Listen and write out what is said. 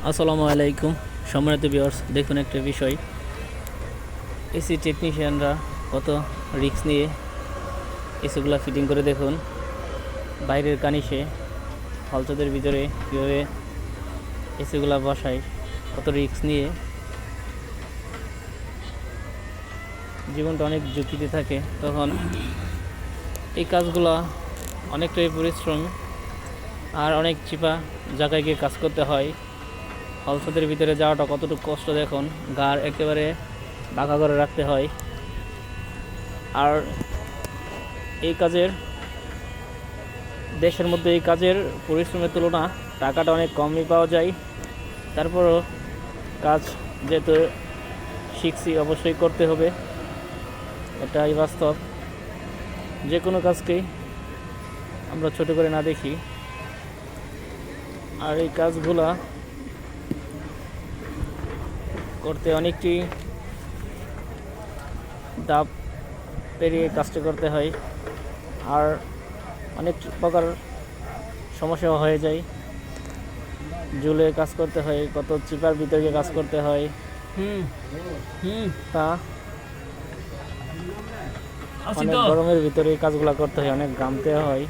আসসালামু আলাইকুম সম্মানিত ভিউয়ার্স, দেখুন একটা বিষয়। এসি টেকনিশিয়ানরা কত রিস্ক নিয়ে এসিগুলো ফিটিং করে। দেখুন বাইরের কানিশে হলচদের ভিতরে কীভাবে এসিগুলো বসায়, কত রিস্ক নিয়ে। জীবনটা অনেক ঝুঁকিতে থাকে, তখন এই কাজগুলো অনেকটাই পরিশ্রম আর অনেক চিপা জায়গায় গিয়ে কাজ করতে হয়। হলসদের ভিতরে যাওয়াটা কতটুকু কষ্ট দেখুন, গাড় একেবারে বাঁকা করে রাখতে হয়। আর এই কাজের দেশের মধ্যে এই কাজের পরিশ্রমের তুলনা টাকাটা অনেক কমই পাওয়া যায়। তারপরও কাজ যেহেতু শিখছি অবশ্যই করতে হবে, এটাই বাস্তব। যে কোনো কাজকেই আমরা ছোট করে না দেখি। আর এই কাজগুলা করতে অনেকটি ধাপ পেরিয়ে কাজটা করতে হয়, আর অনেক প্রকার সমস্যা হয়ে যায়। ঝুলে কাজ করতে হয়, কত চিপার ভিতরে কাজ করতে হয়। তা অনেক গরমের ভিতরে কাজগুলো করতে হয়, অনেক ঘামতে হয়।